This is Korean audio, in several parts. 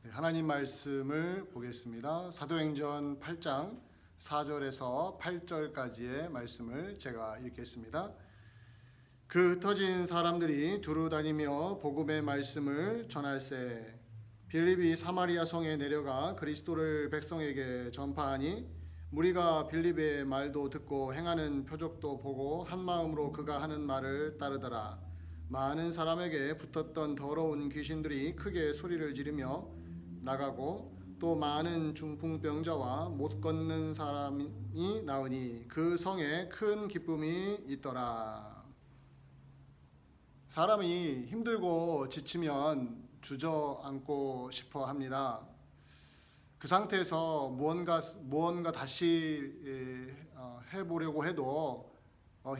하나님 말씀을 보겠습니다. 사도행전 8장 4절에서 8절까지의 말씀을 제가 읽겠습니다. 그 흩어진 사람들이 두루 다니며 복음의 말씀을 전할세 빌립이 사마리아 성에 내려가 그리스도를 백성에게 전파하니 무리가 빌립의 말도 듣고 행하는 표적도 보고 한 마음으로 그가 하는 말을 따르더라. 많은 사람에게 붙었던 더러운 귀신들이 크게 소리를 지르며 나가고 또 많은 중풍병자와 못 걷는 사람이 나으니 그 성에 큰 기쁨이 있더라. 사람이 힘들고 지치면 주저앉고 싶어 합니다. 그 상태에서 무언가 다시 해보려고 해도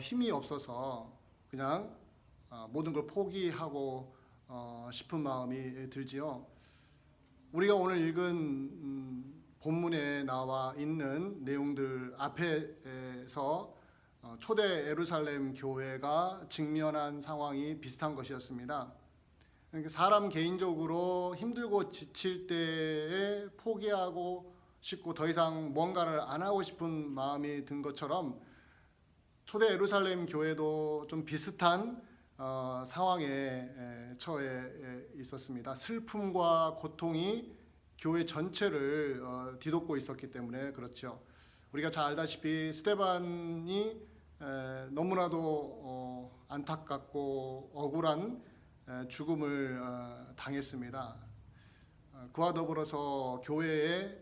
힘이 없어서 그냥 모든 걸 포기하고 싶은 마음이 들지요. 우리가 오늘 읽은 본문에 나와 있는 내용들 앞에서 초대 예루살렘 교회가 직면한 상황이 비슷한 것이었습니다. 사람 개인적으로 힘들고 지칠 때에 포기하고 싶고 더 이상 뭔가를 안 하고 싶은 마음이 든 것처럼 초대 예루살렘 교회도 좀 비슷한 상황에 처해 있었습니다. 슬픔과 고통이 교회 전체를 뒤덮고 있었기 때문에 그렇죠. 우리가 잘 알다시피 스데반이 너무나도 안타깝고 억울한 죽음을 당했습니다. 그와 더불어서 교회에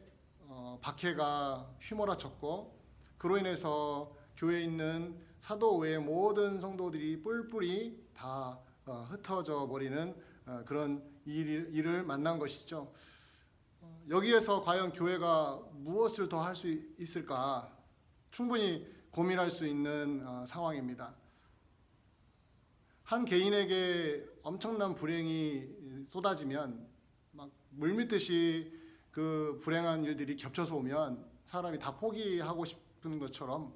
박해가 휘몰아쳤고 그로 인해서 교회에 있는 사도 외의 모든 성도들이 뿔뿔이 다 흩어져 버리는 그런 일을 만난 것이죠. 여기에서 과연 교회가 무엇을 더 할 수 있을까 충분히 고민할 수 있는 상황입니다. 한 개인에게 엄청난 불행이 쏟아지면 막 물밀듯이 그 불행한 일들이 겹쳐서 오면 사람이 다 포기하고 싶은 것처럼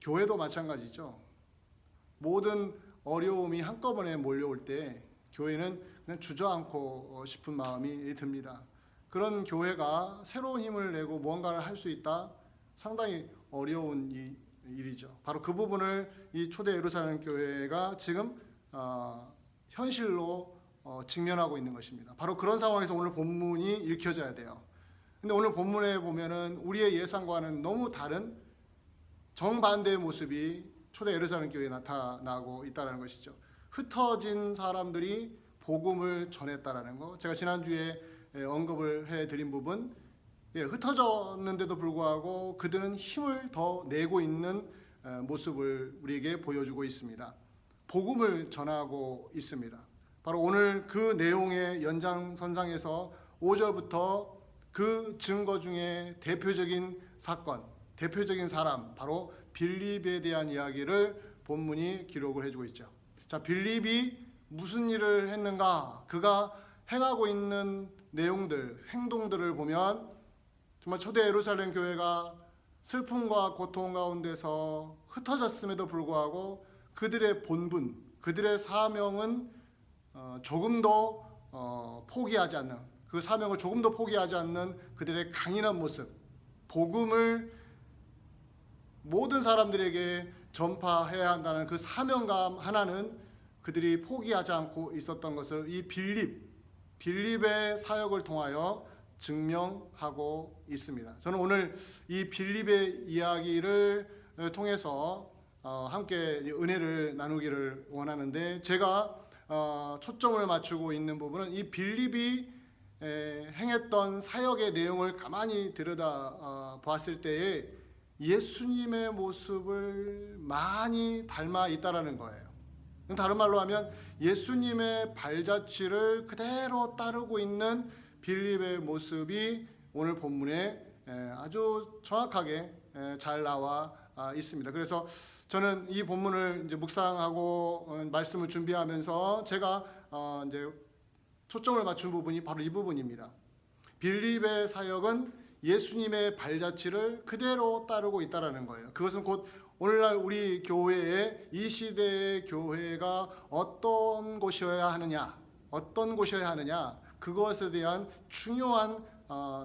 교회도 마찬가지죠. 모든 어려움이 한꺼번에 몰려올 때 교회는 그냥 주저앉고 싶은 마음이 듭니다. 그런 교회가 새로운 힘을 내고 무언가를 할 수 있다? 상당히 어려운 일이죠. 바로 그 부분을 이 초대 예루살렘 교회가 지금 현실로 직면하고 있는 것입니다. 바로 그런 상황에서 오늘 본문이 읽혀져야 돼요. 근데 오늘 본문에 보면은 우리의 예상과는 너무 다른 정반대의 모습이 초대 예루살렘 교회에 나타나고 있다는 것이죠. 흩어진 사람들이 복음을 전했다라는 거. 제가 지난주에 언급을 해드린 부분, 흩어졌는데도 불구하고 그들은 힘을 더 내고 있는 모습을 우리에게 보여주고 있습니다. 복음을 전하고 있습니다. 바로 오늘 그 내용의 연장선상에서 5절부터 그 증거 중에 대표적인 사건, 대표적인 사람, 바로 빌립에 대한 이야기를 본문이 기록을 해주고 있죠. 자, 빌립이 무슨 일을 했는가? 그가 행하고 있는 내용들, 행동들을 보면 정말 초대 예루살렘 교회가 슬픔과 고통 가운데서 흩어졌음에도 불구하고 그들의 본분, 그들의 사명은 조금도 포기하지 않는, 그 사명을 조금도 포기하지 않는 그들의 강인한 모습, 복음을 모든 사람들에게 전파해야 한다는 그 사명감 하나는 그들이 포기하지 않고 있었던 것을 이 빌립의 사역을 통하여 증명하고 있습니다. 저는 오늘 이 빌립의 이야기를 통해서 함께 은혜를 나누기를 원하는데, 제가 초점을 맞추고 있는 부분은 이 빌립이 행했던 사역의 내용을 가만히 들여다 보았을 때에 예수님의 모습을 많이 닮아 있다라는 거예요. 다른 말로 하면 예수님의 발자취를 그대로 따르고 있는 빌립의 모습이 오늘 본문에 아주 정확하게 잘 나와 있습니다. 그래서 저는 이 본문을 이제 묵상하고 말씀을 준비하면서 제가 이제 초점을 맞춘 부분이 바로 이 부분입니다. 빌립의 사역은 예수님의 발자취를 그대로 따르고 있다라는 거예요. 그것은 곧 오늘날 우리 교회의, 이 시대의 교회가 어떤 곳이어야 하느냐, 그것에 대한 중요한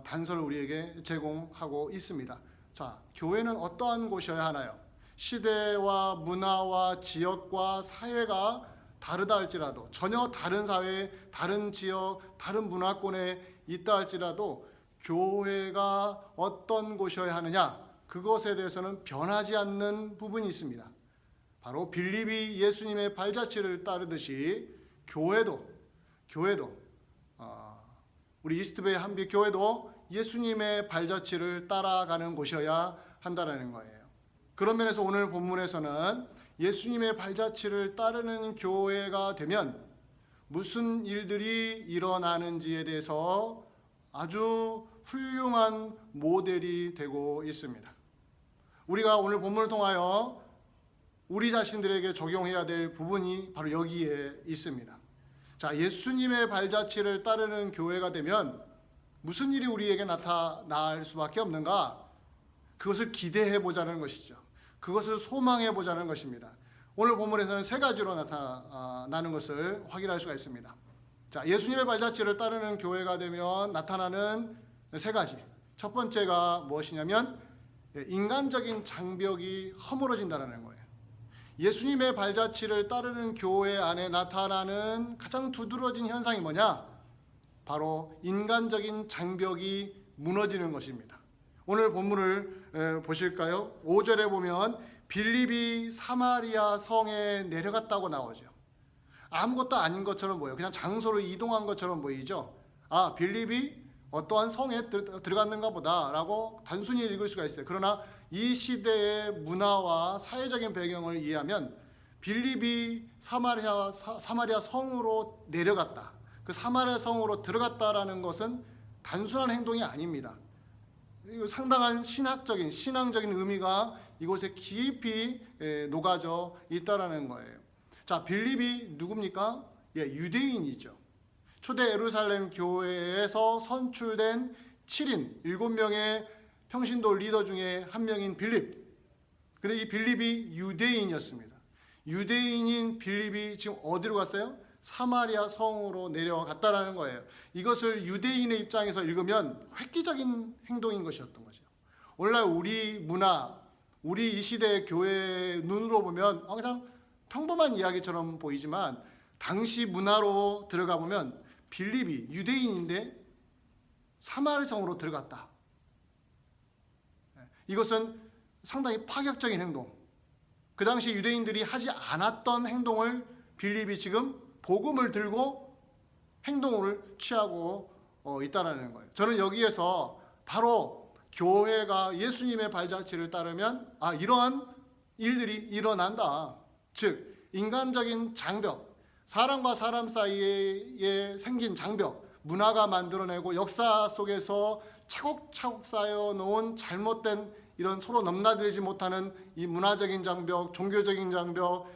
단서를 우리에게 제공하고 있습니다. 자, 교회는 어떠한 곳이어야 하나요? 시대와 문화와 지역과 사회가 다르다 할지라도, 전혀 다른 사회, 다른 지역, 다른 문화권에 있다 할지라도 교회가 어떤 곳이어야 하느냐, 그것에 대해서는 변하지 않는 부분이 있습니다. 바로 빌립이 예수님의 발자취를 따르듯이 교회도 우리 이스트베이 한빛 교회도 예수님의 발자취를 따라가는 곳이어야 한다는 거예요. 그런 면에서 오늘 본문에서는 예수님의 발자취를 따르는 교회가 되면 무슨 일들이 일어나는지에 대해서 아주 훌륭한 모델이 되고 있습니다. 우리가 오늘 본문을 통하여 우리 자신들에게 적용해야 될 부분이 바로 여기에 있습니다. 자, 예수님의 발자취를 따르는 교회가 되면 무슨 일이 우리에게 나타날 수밖에 없는가? 그것을 기대해 보자는 것이죠. 그것을 소망해 보자는 것입니다. 오늘 본문에서는 세 가지로 나타나는 것을 확인할 수가 있습니다. 자, 예수님의 발자취를 따르는 교회가 되면 나타나는 세 가지. 첫 번째가 무엇이냐면 인간적인 장벽이 허물어진다는 거예요. 예수님의 발자취를 따르는 교회 안에 나타나는 가장 두드러진 현상이 뭐냐? 바로 인간적인 장벽이 무너지는 것입니다. 오늘 본문을 보실까요? 5절에 보면 빌립이 사마리아 성에 내려갔다고 나오죠. 아무것도 아닌 것처럼 보여요. 그냥 장소를 이동한 것처럼 보이죠. 아, 빌립이 어떠한 성에 들어갔는가 보다라고 단순히 읽을 수가 있어요. 그러나 이 시대의 문화와 사회적인 배경을 이해하면 빌립이 사마리아 성으로 내려갔다, 그 사마리아 성으로 들어갔다라는 것은 단순한 행동이 아닙니다. 상당한 신앙적인 의미가 이곳에 깊이 녹아져 있다라는 거예요. 자, 빌립이 누굽니까? 유대인이죠. 초대 예루살렘 교회에서 선출된 7명의 평신도 리더 중에 한 명인 빌립. 근데 이 빌립이 유대인이었습니다. 유대인인 빌립이 지금 어디로 갔어요? 사마리아 성으로 내려갔다라는 거예요. 이것을 유대인의 입장에서 읽으면 획기적인 행동인 것이었던 거죠. 오늘날 우리 문화, 우리 이 시대의 교회 눈으로 보면 그냥 평범한 이야기처럼 보이지만 당시 문화로 들어가 보면 빌립이 유대인인데 사마리아 성으로 들어갔다. 이것은 상당히 파격적인 행동. 그 당시 유대인들이 하지 않았던 행동을 빌립이 지금 복음을 들고 행동을 취하고 있다는 거예요. 저는 여기에서 바로 교회가 예수님의 발자취를 따르면 이러한 일들이 일어난다. 즉 인간적인 장벽, 사람과 사람 사이에 생긴 장벽, 문화가 만들어내고 역사 속에서 차곡차곡 쌓여놓은 잘못된 이런 서로 넘나들지 못하는 이 문화적인 장벽, 종교적인 장벽,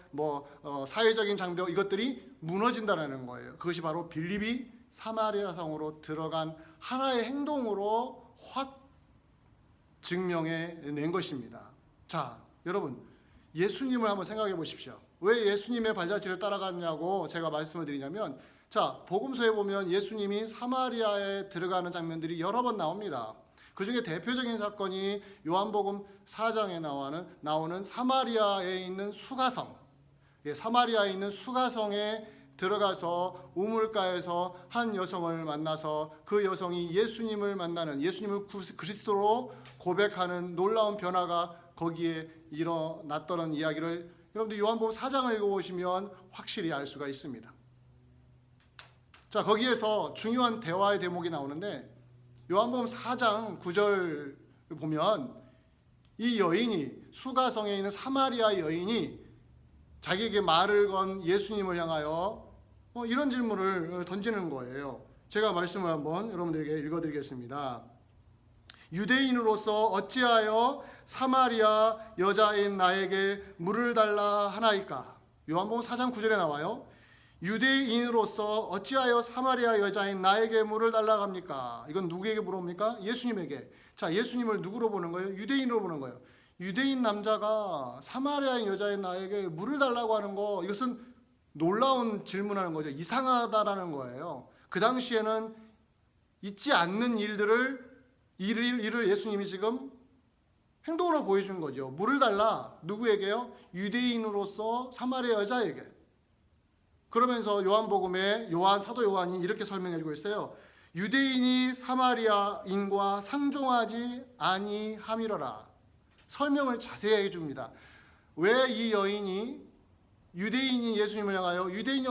사회적인 장벽, 이것들이 무너진다는 거예요. 그것이 바로 빌립이 사마리아 성으로 들어간 하나의 행동으로 확 증명해낸 것입니다. 자, 여러분, 예수님을 한번 생각해 보십시오. 왜 예수님의 발자취를 따라갔냐고 제가 말씀을 드리냐면, 자, 복음서에 보면 예수님이 사마리아에 들어가는 장면들이 여러 번 나옵니다. 그 중에 대표적인 사건이 요한복음 4장에 나오는 사마리아에 있는 수가성. 사마리아에 있는 수가성에 들어가서 우물가에서 한 여성을 만나서 그 여성이 예수님을 만나는, 예수님을 그리스도로 고백하는 놀라운 변화가 거기에 일어났다는 이야기를 여러분들 요한복음 4장을 읽어보시면 확실히 알 수가 있습니다. 자, 거기에서 중요한 대화의 대목이 나오는데 요한복음 4장 9절 보면 이 여인이, 수가성에 있는 사마리아 여인이 자기에게 말을 건 예수님을 향하여 이런 질문을 던지는 거예요. 제가 말씀을 한번 여러분들에게 읽어드리겠습니다. 유대인으로서 어찌하여 사마리아 여자인 나에게 물을 달라 하나이까? 요한복음 4장 9절에 나와요. 유대인으로서 어찌하여 사마리아 여자인 나에게 물을 달라고 합니까? 이건 누구에게 물어봅니까? 예수님에게. 자, 예수님을 누구로 보는 거예요? 유대인으로 보는 거예요. 유대인 남자가 사마리아 여자인 나에게 물을 달라고 하는 거, 이것은 놀라운 질문하는 거죠. 이상하다라는 거예요. 그 당시에는 있지 않는 일을 예수님이 지금 행동으로 보여준 거죠. 물을 달라. 누구에게요? 유대인으로서 사마리아 여자에게. 그러면서 요한복음에 사도 요한이 이렇게 설명해 주고 있어요. 유대인이 사마리아인과 상종하지 아니함이러라. 설명을 자세히 해줍니다. 왜 이 여인이 유대인이 예수님을 향하여 유대인이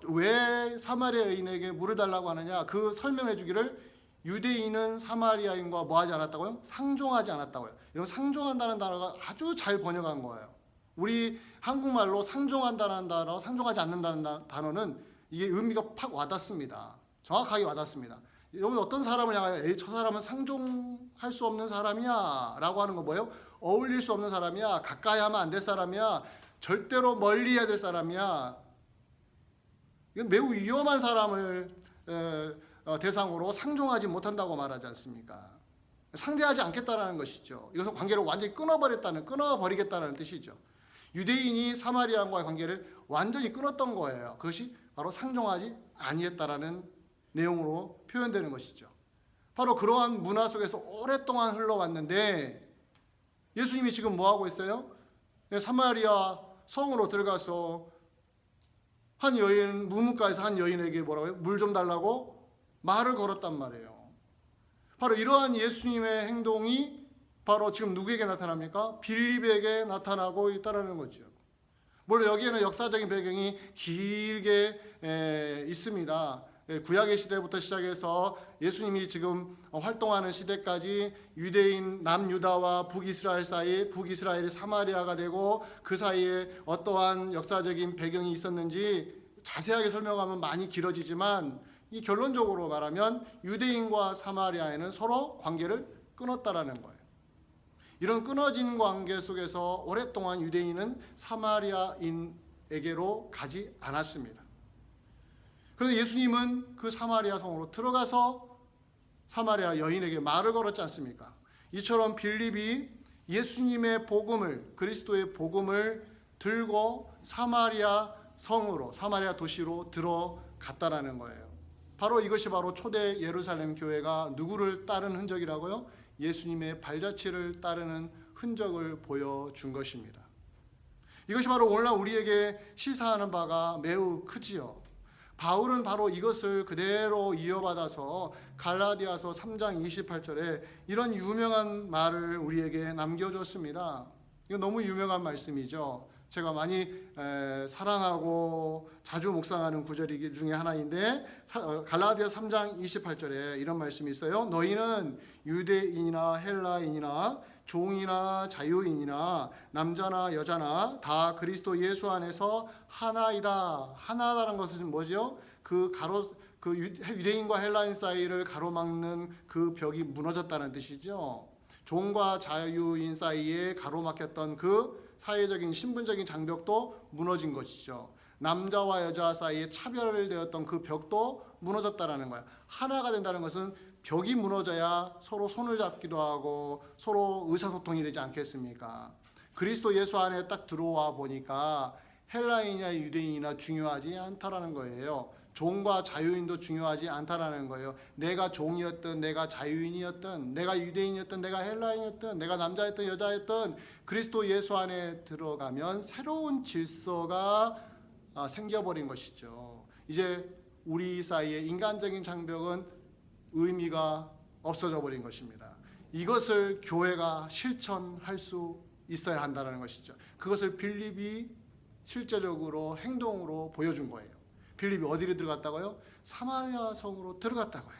왜 사마리아 여인에게 물을 달라고 하느냐, 그 설명해 주기를 유대인은 사마리아인과 뭐 하지 않았다고요? 상종하지 않았다고요. 여러분, 상종한다는 단어가 아주 잘 번역한 거예요. 우리 한국말로 상종한다는 단어, 상종하지 않는다는 단어는 이게 의미가 팍 와닿습니다. 정확하게 와닿습니다. 여러분, 어떤 사람을 향하여 저 사람은 상종할 수 없는 사람이야 라고 하는 거 뭐예요? 어울릴 수 없는 사람이야, 가까이 하면 안 될 사람이야, 절대로 멀리 해야 될 사람이야. 이건 매우 위험한 사람을 대상으로 상종하지 못한다고 말하지 않습니까? 상대하지 않겠다는 것이죠. 이것은 관계를 완전히 끊어버리겠다는 뜻이죠. 유대인이 사마리아인과의 관계를 완전히 끊었던 거예요. 그것이 바로 상종하지 아니했다라는 내용으로 표현되는 것이죠. 바로 그러한 문화 속에서 오랫동안 흘러왔는데 예수님이 지금 뭐 하고 있어요? 사마리아 성으로 들어가서 무문가에서 한 여인에게 뭐라고요? 물 좀 달라고 말을 걸었단 말이에요. 바로 이러한 예수님의 행동이 바로 지금 누구에게 나타납니까? 빌립에게 나타나고 있다는 거죠. 물론 여기에는 역사적인 배경이 길게 있습니다. 구약의 시대부터 시작해서 예수님이 지금 활동하는 시대까지 유대인 남유다와 북이스라엘 사이, 북이스라엘이 사마리아가 되고 그 사이에 어떠한 역사적인 배경이 있었는지 자세하게 설명하면 많이 길어지지만 이 결론적으로 말하면 유대인과 사마리아에는 서로 관계를 끊었다라는 거예요. 이런 끊어진 관계 속에서 오랫동안 유대인은 사마리아인에게로 가지 않았습니다. 그런데 예수님은 그 사마리아 성으로 들어가서 사마리아 여인에게 말을 걸었지 않습니까? 이처럼 빌립이 예수님의 복음을, 그리스도의 복음을 들고 사마리아 성으로, 사마리아 도시로 들어갔다라는 거예요. 바로 이것이 바로 초대 예루살렘 교회가 누구를 따른 흔적이라고요? 예수님의 발자취를 따르는 흔적을 보여준 것입니다. 이것이 바로 오늘날 우리에게 시사하는 바가 매우 크지요. 바울은 바로 이것을 그대로 이어받아서 갈라디아서 3장 28절에 이런 유명한 말을 우리에게 남겨줬습니다. 이거 너무 유명한 말씀이죠. 제가 많이 사랑하고 자주 묵상하는 구절 중에 하나인데 갈라디아 3장 28절에 이런 말씀이 있어요. 너희는 유대인이나 헬라인이나 종이나 자유인이나 남자나 여자나 다 그리스도 예수 안에서 하나이다. 하나라는 것은 뭐죠? 그 유대인과 헬라인 사이를 가로막는 그 벽이 무너졌다는 뜻이죠. 종과 자유인 사이에 가로막혔던 그 사회적인 신분적인 장벽도 무너진 것이죠. 남자와 여자 사이에 차별되었던 그 벽도 무너졌다라는 거예요. 하나가 된다는 것은 벽이 무너져야 서로 손을 잡기도 하고 서로 의사소통이 되지 않겠습니까? 그리스도 예수 안에 딱 들어와 보니까 헬라인이나 유대인이나 중요하지 않다라는 거예요. 종과 자유인도 중요하지 않다라는 거예요. 내가 종이었든 내가 자유인이었든 내가 유대인이었든 내가 헬라인이었든 내가 남자였든 여자였든 그리스도 예수 안에 들어가면 새로운 질서가 생겨버린 것이죠. 이제 우리 사이의 인간적인 장벽은 의미가 없어져 버린 것입니다. 이것을 교회가 실천할 수 있어야 한다는 것이죠. 그것을 빌립이 실제적으로 행동으로 보여준 거예요. 빌립이 어디로 들어갔다고요? 사마리아 성으로 들어갔다고요.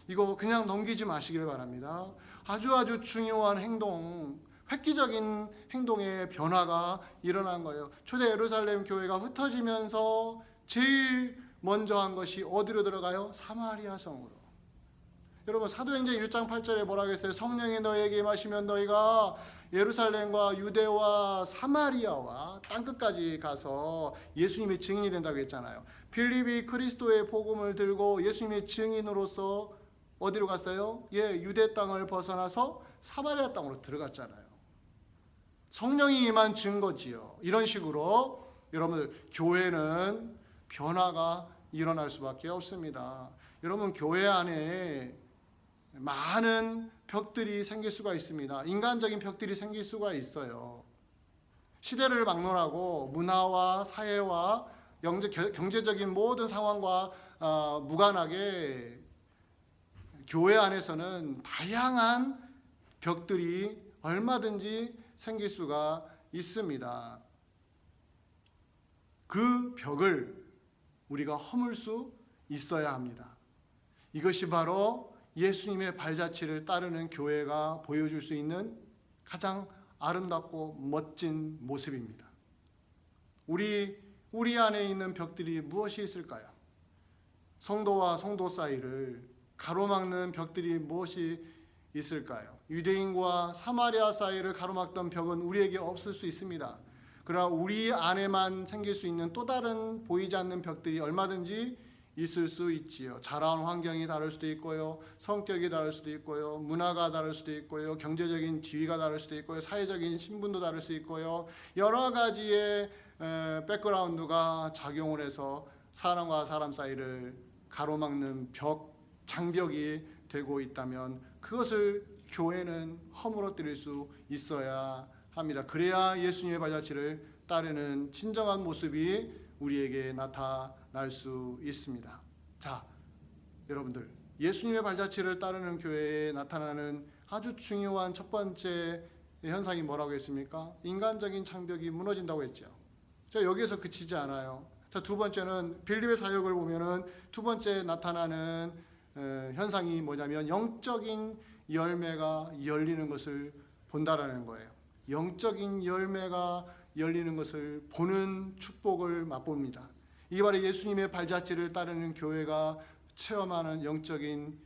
이거 그냥 넘기지 마시길 바랍니다. 아주 중요한 행동, 획기적인 행동의 변화가 일어난 거예요. 초대 예루살렘 교회가 흩어지면서 제일 먼저 한 것이 어디로 들어가요? 사마리아 성으로. 여러분, 사도행전 1장 8절에 뭐라고 했어요? 성령이 너희에게 임하시면 너희가 예루살렘과 유대와 사마리아와 땅끝까지 가서 예수님의 증인이 된다고 했잖아요. 빌립이 그리스도의 복음을 들고 예수님의 증인으로서 어디로 갔어요? 유대 땅을 벗어나서 사마리아 땅으로 들어갔잖아요. 성령이 임한 증거지요. 이런 식으로 여러분들, 교회는 변화가 일어날 수밖에 없습니다. 여러분, 교회 안에 많은 벽들이 생길 수가 있습니다. 인간적인 벽들이 생길 수가 있어요. 시대를 막론하고 문화와 사회와 경제적인 모든 상황과 무관하게 교회 안에서는 다양한 벽들이 얼마든지 생길 수가 있습니다. 그 벽을 우리가 허물 수 있어야 합니다. 이것이 바로 예수님의 발자취를 따르는 교회가 보여줄 수 있는 가장 아름답고 멋진 모습입니다. 우리 안에 있는 벽들이 무엇이 있을까요? 성도와 성도 사이를 가로막는 벽들이 무엇이 있을까요? 유대인과 사마리아 사이를 가로막던 벽은 우리에게 없을 수 있습니다. 그러나 우리 안에만 생길 수 있는 또 다른 보이지 않는 벽들이 얼마든지 있을 수 있지요. 자라온 환경이 다를 수도 있고요. 성격이 다를 수도 있고요. 문화가 다를 수도 있고요. 경제적인 지위가 다를 수도 있고요. 사회적인 신분도 다를 수 있고요. 여러 가지의 백그라운드가 작용을 해서 사람과 사람 사이를 가로막는 장벽이 되고 있다면 그것을 교회는 허물어뜨릴 수 있어야 합니다. 그래야 예수님의 발자취를 따르는 진정한 모습이 우리에게 나타날 수 있습니다. 자, 여러분들, 예수님의 발자취를 따르는 교회에 나타나는 아주 중요한 첫 번째 현상이 뭐라고 했습니까? 인간적인 장벽이 무너진다고 했죠. 자, 여기에서 그치지 않아요. 자, 두 번째는 빌립의 사역을 보면은 두 번째 나타나는 현상이 뭐냐면 영적인 열매가 열리는 것을 본다라는 거예요. 영적인 열매가 열리는 것을 보는 축복을 맛봅니다. 이게 바로 예수님의 발자취를 따르는 교회가 체험하는 영적인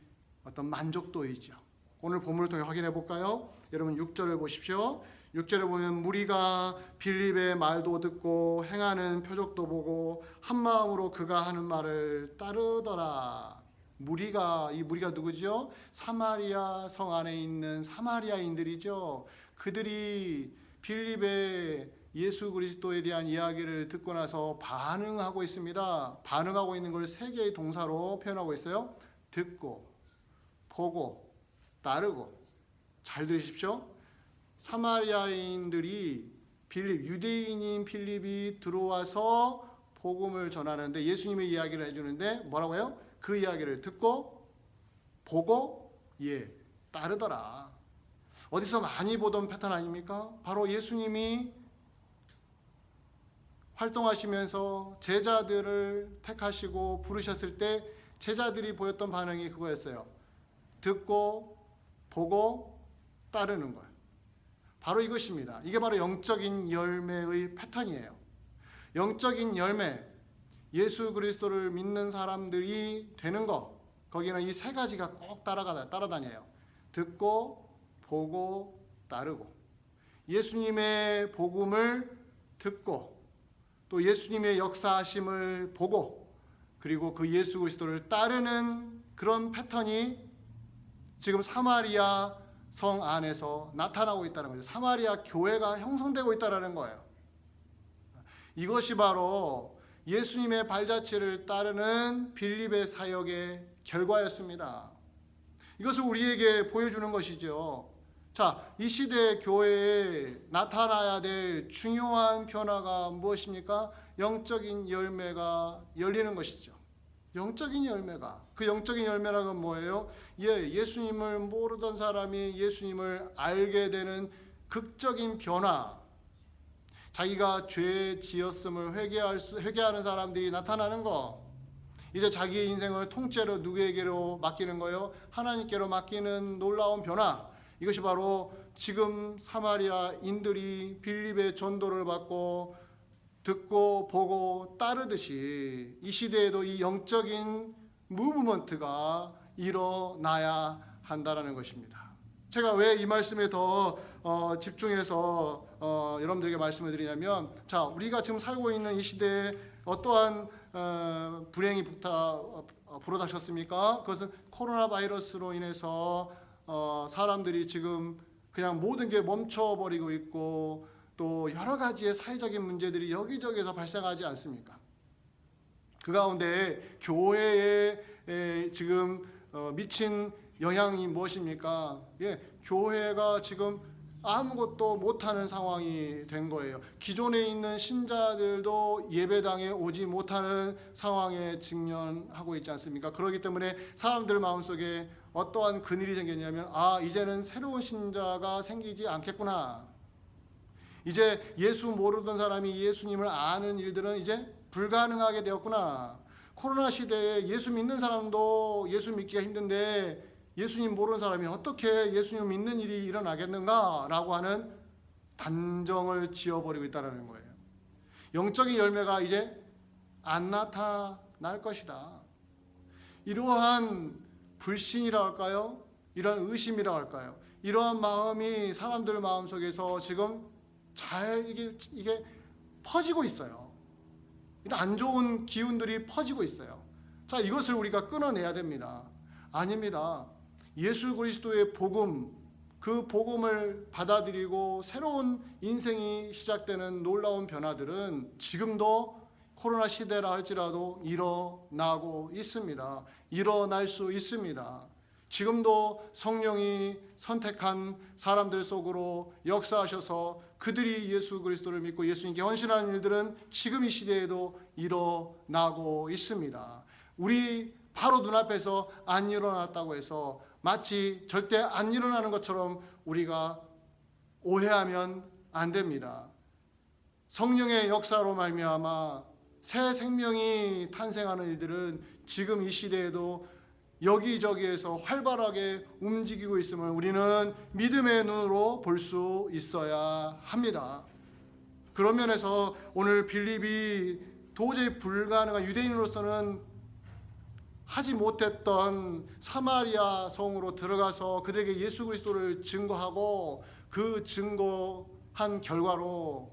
어떤 만족도이죠. 오늘 본문을 통해 확인해 볼까요? 여러분 6절을 보십시오. 6절에 보면 무리가 빌립의 말도 듣고 행하는 표적도 보고 한 마음으로 그가 하는 말을 따르더라. 이 무리가 누구죠? 사마리아 성 안에 있는 사마리아인들이죠. 그들이 빌립의 예수 그리스도에 대한 이야기를 듣고 나서 반응하고 있습니다. 반응하고 있는 걸 세 개의 동사로 표현하고 있어요. 듣고, 보고, 따르고. 잘 들으십시오. 사마리아인들이 유대인인 빌립이 들어와서 복음을 전하는데 예수님의 이야기를 해주는데 뭐라고요? 그 이야기를 듣고, 보고, 따르더라. 어디서 많이 보던 패턴 아닙니까? 바로 예수님이 활동하시면서 제자들을 택하시고 부르셨을 때 제자들이 보였던 반응이 그거였어요. 듣고 보고 따르는 거예요. 바로 이것입니다. 이게 바로 영적인 열매의 패턴이에요. 영적인 열매, 예수 그리스도를 믿는 사람들이 되는 것, 거기는 이 세 가지가 꼭 따라다녀요. 듣고 보고 따르고, 예수님의 복음을 듣고 또 예수님의 역사하심을 보고 그리고 그 예수 그리스도를 따르는 그런 패턴이 지금 사마리아 성 안에서 나타나고 있다는 거죠. 사마리아 교회가 형성되고 있다는 거예요. 이것이 바로 예수님의 발자취를 따르는 빌립의 사역의 결과였습니다. 이것을 우리에게 보여주는 것이죠. 자, 이 시대 교회에 나타나야 될 중요한 변화가 무엇입니까? 영적인 열매가 열리는 것이죠. 영적인 열매가. 그 영적인 열매라는 뭐예요? 예수님을 모르던 사람이 예수님을 알게 되는 극적인 변화. 자기가 죄 지었음을 회개하는 사람들이 나타나는 거. 이제 자기의 인생을 통째로 누구에게로 맡기는 거예요? 하나님께로 맡기는 놀라운 변화. 이것이 바로 지금 사마리아인들이 빌립의 전도를 받고 듣고 보고 따르듯이 이 시대에도 이 영적인 무브먼트가 일어나야 한다는 것입니다. 제가 왜 이 말씀에 더 집중해서 여러분들에게 말씀을 드리냐면, 자, 우리가 지금 살고 있는 이 시대에 어떠한 불행이 불어닥쳤습니까? 그것은 코로나 바이러스로 인해서 사람들이 지금 그냥 모든 게 멈춰버리고 있고 또 여러 가지의 사회적인 문제들이 여기저기서 발생하지 않습니까? 그 가운데 교회에 지금 미친 영향이 무엇입니까? 교회가 지금 아무것도 못하는 상황이 된 거예요. 기존에 있는 신자들도 예배당에 오지 못하는 상황에 직면하고 있지 않습니까? 그렇기 때문에 사람들 마음속에 어떠한 근일이 생겼냐면, 이제는 새로운 신자가 생기지 않겠구나. 이제 예수 모르던 사람이 예수님을 아는 일들은 이제 불가능하게 되었구나. 코로나 시대에 예수 믿는 사람도 예수 믿기가 힘든데 예수님 모르는 사람이 어떻게 예수님 믿는 일이 일어나겠는가라고 하는 단정을 지어버리고 있다는 거예요. 영적인 열매가 이제 안 나타날 것이다. 이러한 불신이라고 할까요? 이러한 의심이라고 할까요? 이러한 마음이 사람들 마음속에서 지금 잘 이게 퍼지고 있어요. 이런 안 좋은 기운들이 퍼지고 있어요. 자, 이것을 우리가 끊어내야 됩니다. 아닙니다. 예수 그리스도의 복음, 그 복음을 받아들이고 새로운 인생이 시작되는 놀라운 변화들은 지금도 코로나 시대라 할지라도 일어나고 있습니다. 일어날 수 있습니다. 지금도 성령이 선택한 사람들 속으로 역사하셔서 그들이 예수 그리스도를 믿고 예수님께 헌신하는 일들은 지금 이 시대에도 일어나고 있습니다. 우리 바로 눈앞에서 안 일어났다고 해서 마치 절대 안 일어나는 것처럼 우리가 오해하면 안 됩니다. 성령의 역사로 말미암아 새 생명이 탄생하는 일들은 지금 이 시대에도 여기저기에서 활발하게 움직이고 있음을 우리는 믿음의 눈으로 볼 수 있어야 합니다. 그런 면에서 오늘 빌립이 도저히 불가능한, 유대인으로서는 하지 못했던 사마리아 성으로 들어가서 그들에게 예수 그리스도를 증거하고 그 증거한 결과로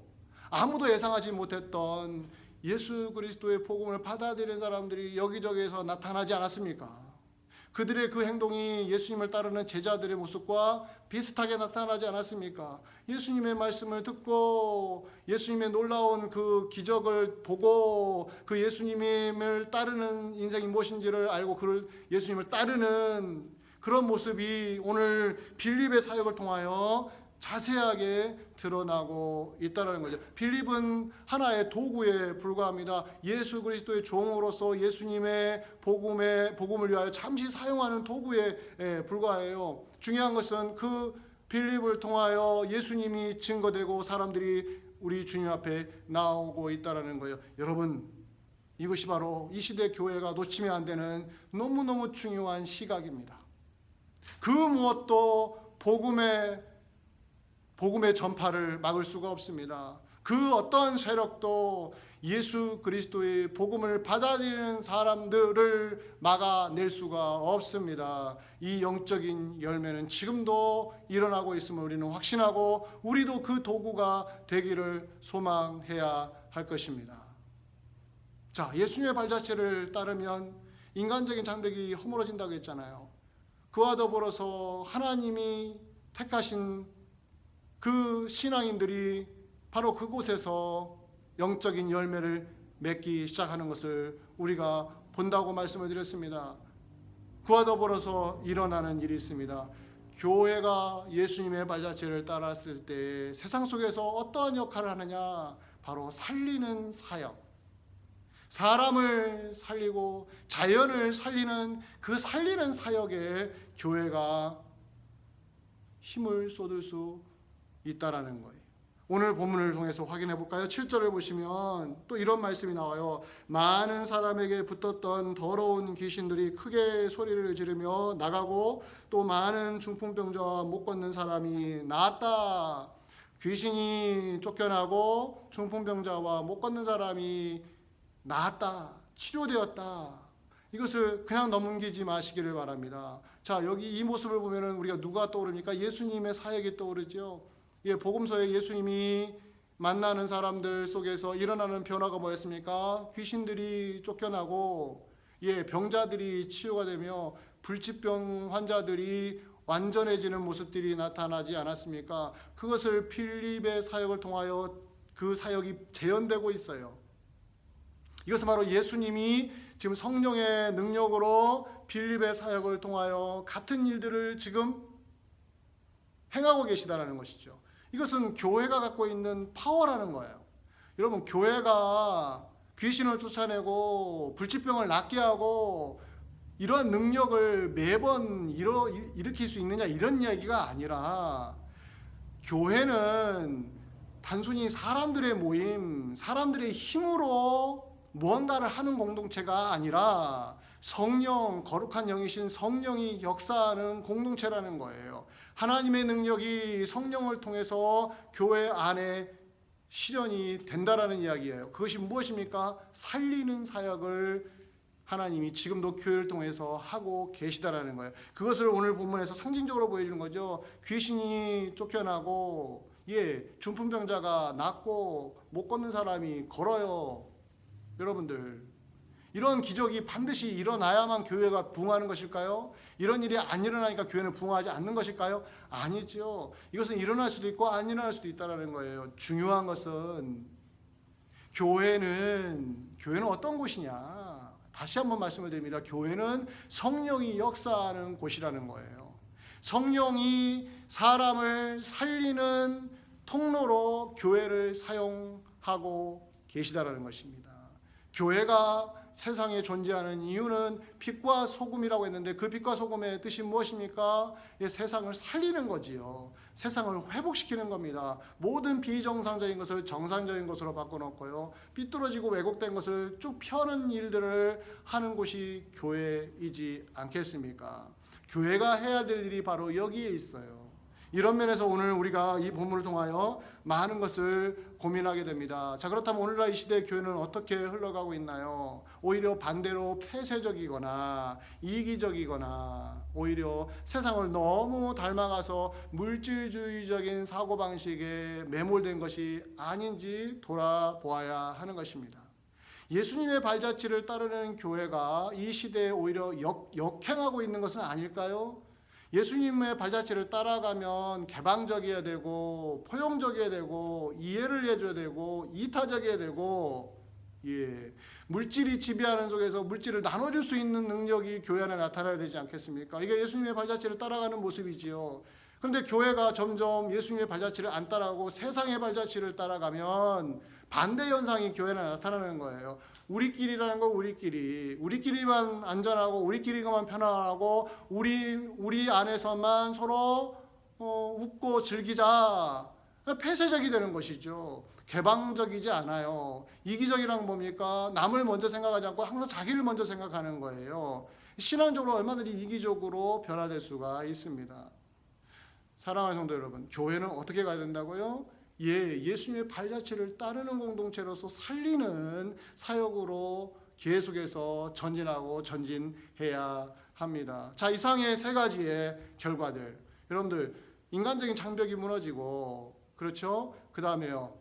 아무도 예상하지 못했던 예수 그리스도의 복음을 받아들이는 사람들이 여기저기에서 나타나지 않았습니까? 그들의 그 행동이 예수님을 따르는 제자들의 모습과 비슷하게 나타나지 않았습니까? 예수님의 말씀을 듣고 예수님의 놀라운 그 기적을 보고 그 예수님을 따르는 인생이 무엇인지를 알고 그 예수님을 따르는 그런 모습이 오늘 빌립의 사역을 통하여 자세하게 드러나고 있다는 거죠. 빌립은 하나의 도구에 불과합니다. 예수 그리스도의 종으로서 예수님의 복음을 위하여 잠시 사용하는 도구에 불과해요. 중요한 것은 그 빌립을 통하여 예수님이 증거되고 사람들이 우리 주님 앞에 나오고 있다는 거예요. 여러분, 이것이 바로 이 시대 교회가 놓치면 안 되는 너무너무 중요한 시각입니다. 그 무엇도 복음의 전파를 막을 수가 없습니다. 그 어떤 세력도 예수 그리스도의 복음을 받아들이는 사람들을 막아낼 수가 없습니다. 이 영적인 열매는 지금도 일어나고 있음을 우리는 확신하고 우리도 그 도구가 되기를 소망해야 할 것입니다. 자, 예수님의 발자취를 따르면 인간적인 장벽이 허물어진다고 했잖아요. 그와 더불어서 하나님이 택하신 그 신앙인들이 바로 그곳에서 영적인 열매를 맺기 시작하는 것을 우리가 본다고 말씀을 드렸습니다. 그와 더불어서 일어나는 일이 있습니다. 교회가 예수님의 발자취를 따랐을 때 세상 속에서 어떠한 역할을 하느냐? 바로 살리는 사역. 사람을 살리고 자연을 살리는 그 살리는 사역에 교회가 힘을 쏟을 수 있다라는 거예요. 오늘 본문을 통해서 확인해 볼까요? 7절을 보시면 또 이런 말씀이 나와요. 많은 사람에게 붙었던 더러운 귀신들이 크게 소리를 지르며 나가고 또 많은 중풍병자와 못 걷는 사람이 나았다. 귀신이 쫓겨나고 중풍병자와 못 걷는 사람이 나았다. 치료되었다. 이것을 그냥 넘기지 마시기를 바랍니다. 자, 여기 이 모습을 보면은 우리가 누가 떠오릅니까? 예수님의 사역이 떠오르죠. 복음서에 예수님이 만나는 사람들 속에서 일어나는 변화가 뭐였습니까? 귀신들이 쫓겨나고 병자들이 치유가 되며 불치병 환자들이 완전해지는 모습들이 나타나지 않았습니까? 그것을 필립의 사역을 통하여 그 사역이 재현되고 있어요. 이것은 바로 예수님이 지금 성령의 능력으로 빌립의 사역을 통하여 같은 일들을 지금 행하고 계시다는 것이죠. 이것은 교회가 갖고 있는 파워라는 거예요. 여러분, 교회가 귀신을 쫓아내고 불치병을 낫게 하고 이러한 능력을 매번 일으킬 수 있느냐, 이런 이야기가 아니라, 교회는 단순히 사람들의 모임, 사람들의 힘으로 무언가를 하는 공동체가 아니라 성령, 거룩한 영이신 성령이 역사하는 공동체라는 거예요. 하나님의 능력이 성령을 통해서 교회 안에 실현이 된다라는 이야기예요. 그것이 무엇입니까? 살리는 사역을 하나님이 지금도 교회를 통해서 하고 계시다라는 거예요. 그것을 오늘 본문에서 상징적으로 보여주는 거죠. 귀신이 쫓겨나고, 중풍병자가 낫고, 못 걷는 사람이 걸어요. 여러분들, 이런 기적이 반드시 일어나야만 교회가 부흥하는 것일까요? 이런 일이 안 일어나니까 교회는 부흥하지 않는 것일까요? 아니죠. 이것은 일어날 수도 있고 안 일어날 수도 있다는 거예요. 중요한 것은 교회는 어떤 곳이냐? 다시 한번 말씀을 드립니다. 교회는 성령이 역사하는 곳이라는 거예요. 성령이 사람을 살리는 통로로 교회를 사용하고 계시다라는 것입니다. 교회가 세상에 존재하는 이유는 빛과 소금이라고 했는데, 그 빛과 소금의 뜻이 무엇입니까? 세상을 살리는 거지요. 세상을 회복시키는 겁니다. 모든 비정상적인 것을 정상적인 것으로 바꿔놓고요, 삐뚤어지고 왜곡된 것을 쭉 펴는 일들을 하는 곳이 교회이지 않겠습니까? 교회가 해야 될 일이 바로 여기에 있어요. 이런 면에서 오늘 우리가 이 본문을 통하여 많은 것을 고민하게 됩니다. 자, 그렇다면 오늘날 이 시대의 교회는 어떻게 흘러가고 있나요? 오히려 반대로 폐쇄적이거나 이기적이거나 오히려 세상을 너무 닮아가서 물질주의적인 사고방식에 매몰된 것이 아닌지 돌아보아야 하는 것입니다. 예수님의 발자취를 따르는 교회가 이 시대에 오히려 역행하고 있는 것은 아닐까요? 예수님의 발자취를 따라가면 개방적이어야 되고 포용적이어야 되고 이해를 해줘야 되고 이타적이어야 되고, 물질이 지배하는 속에서 물질을 나눠줄 수 있는 능력이 교회 안에 나타나야 되지 않겠습니까? 이게 예수님의 발자취를 따라가는 모습이지요. 그런데 교회가 점점 예수님의 발자취를 안 따라가고 세상의 발자취를 따라가면 반대 현상이 교회 안에 나타나는 거예요. 우리끼리라는 거, 우리끼리만 안전하고 우리끼리만 편안하고 우리 안에서만 서로 웃고 즐기자, 폐쇄적이 되는 것이죠. 개방적이지 않아요. 이기적이란 뭡니까? 남을 먼저 생각하지 않고 항상 자기를 먼저 생각하는 거예요. 신앙적으로 얼마든지 이기적으로 변화될 수가 있습니다. 사랑하는 성도 여러분, 교회는 어떻게 가야 된다고요? 예수님의 발자취를 따르는 공동체로서 살리는 사역으로 계속해서 전진하고 전진해야 합니다. 자, 이상의 세 가지의 결과들, 여러분들, 인간적인 장벽이 무너지고, 그렇죠? 그 다음에요,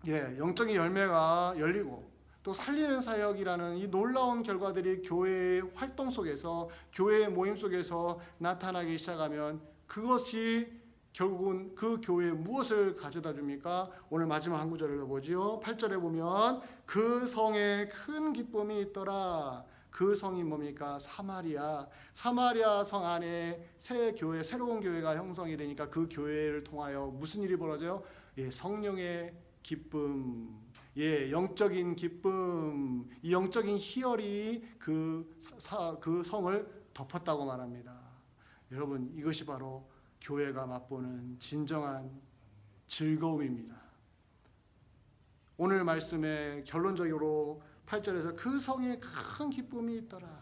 영적인 열매가 열리고, 또 살리는 사역이라는 이 놀라운 결과들이 교회의 활동 속에서, 교회의 모임 속에서 나타나기 시작하면 그것이 결국은 그 교회에 무엇을 가져다 줍니까? 오늘 마지막 한 구절을 보지요. 8절에 보면 그 성에 큰 기쁨이 있더라. 그 성이 뭡니까? 사마리아. 사마리아 성 안에 새 교회, 새로운 교회가 형성이 되니까 그 교회를 통하여 무슨 일이 벌어져요? 성령의 기쁨, 영적인 기쁨, 이 영적인 희열이 그 성을 덮었다고 말합니다. 여러분, 이것이 바로 교회가 맛보는 진정한 즐거움입니다. 오늘 말씀의 결론적으로 8절에서 그 성에 큰 기쁨이 있더라.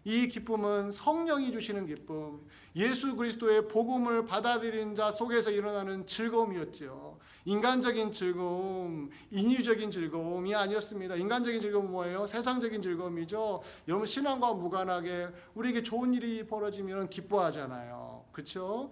이 기쁨은 성령이 주시는 기쁨, 예수 그리스도의 복음을 받아들인 자 속에서 일어나는 즐거움이었죠. 인간적인 즐거움, 인위적인 즐거움이 아니었습니다. 인간적인 즐거움은 뭐예요? 세상적인 즐거움이죠. 여러분, 신앙과 무관하게 우리에게 좋은 일이 벌어지면 기뻐하잖아요. 그렇죠?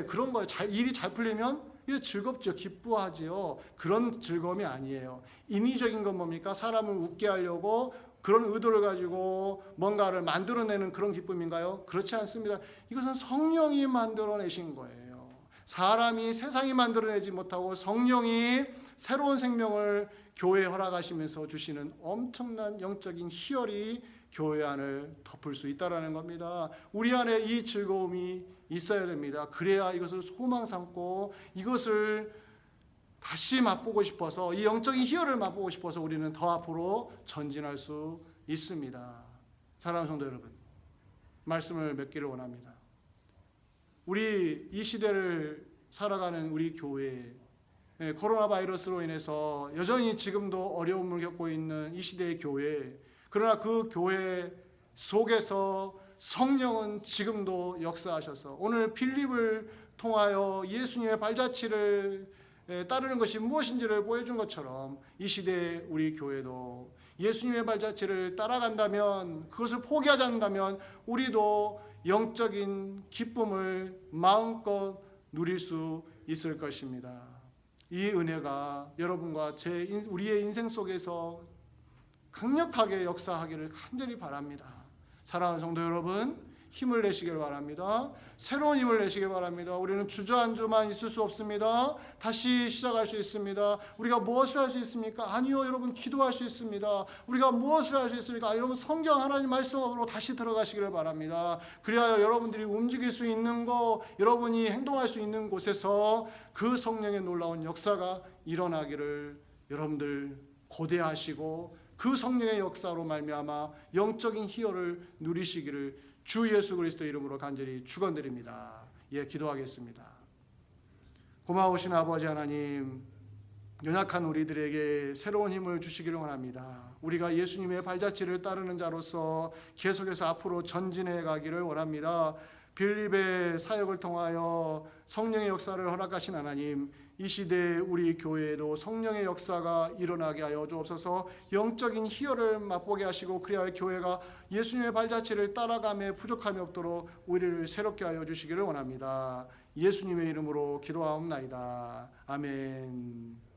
그런 거예요. 일이 잘 풀리면 즐겁죠. 기뻐하지요. 그런 즐거움이 아니에요. 인위적인 건 뭡니까? 사람을 웃게 하려고 그런 의도를 가지고 뭔가를 만들어내는 그런 기쁨인가요? 그렇지 않습니다. 이것은 성령이 만들어내신 거예요. 사람이, 세상이 만들어내지 못하고 성령이 새로운 생명을 교회 허락하시면서 주시는 엄청난 영적인 희열이 교회 안을 덮을 수 있다라는 겁니다. 우리 안에 이 즐거움이 있어야 됩니다. 그래야 이것을 소망 삼고 이것을 다시 맛보고 싶어서, 이 영적인 희열을 맛보고 싶어서 우리는 더 앞으로 전진할 수 있습니다. 사랑하는 성도 여러분, 말씀을 맺기를 원합니다. 우리 이 시대를 살아가는 우리 교회, 코로나 바이러스로 인해서 여전히 지금도 어려움을 겪고 있는 이 시대의 교회, 그러나 그 교회 속에서 성령은 지금도 역사하셔서 오늘 필립을 통하여 예수님의 발자취를 따르는 것이 무엇인지를 보여준 것처럼 이 시대의 우리 교회도 예수님의 발자취를 따라간다면, 그것을 포기하지 않는다면 우리도 영적인 기쁨을 마음껏 누릴 수 있을 것입니다. 이 은혜가 여러분과 우리의 인생 속에서 강력하게 역사하기를 간절히 바랍니다. 사랑하는 성도 여러분, 힘을 내시길 바랍니다. 새로운 힘을 내시길 바랍니다. 우리는 주저앉아만 있을 수 없습니다. 다시 시작할 수 있습니다. 우리가 무엇을 할 수 있습니까? 아니요, 여러분, 기도할 수 있습니다. 우리가 무엇을 할 수 있습니까? 여러분, 성경 하나님 말씀으로 다시 들어가시기를 바랍니다. 그리하여 여러분들이 움직일 수 있는 것, 여러분이 행동할 수 있는 곳에서 그 성령의 놀라운 역사가 일어나기를 여러분들 고대하시고, 그 성령의 역사로 말미암아 영적인 희열을 누리시기를 주 예수 그리스도 이름으로 간절히 축원드립니다. 기도하겠습니다. 고마우신 아버지 하나님, 연약한 우리들에게 새로운 힘을 주시기를 원합니다. 우리가 예수님의 발자취를 따르는 자로서 계속해서 앞으로 전진해 가기를 원합니다. 빌립의 사역을 통하여 성령의 역사를 허락하신 하나님, 이 시대에 우리 교회에도 성령의 역사가 일어나게 하여 주옵소서. 영적인 희열을 맛보게 하시고, 그리하여 교회가 예수님의 발자취를 따라감에 부족함이 없도록 우리를 새롭게 하여 주시기를 원합니다. 예수님의 이름으로 기도하옵나이다. 아멘.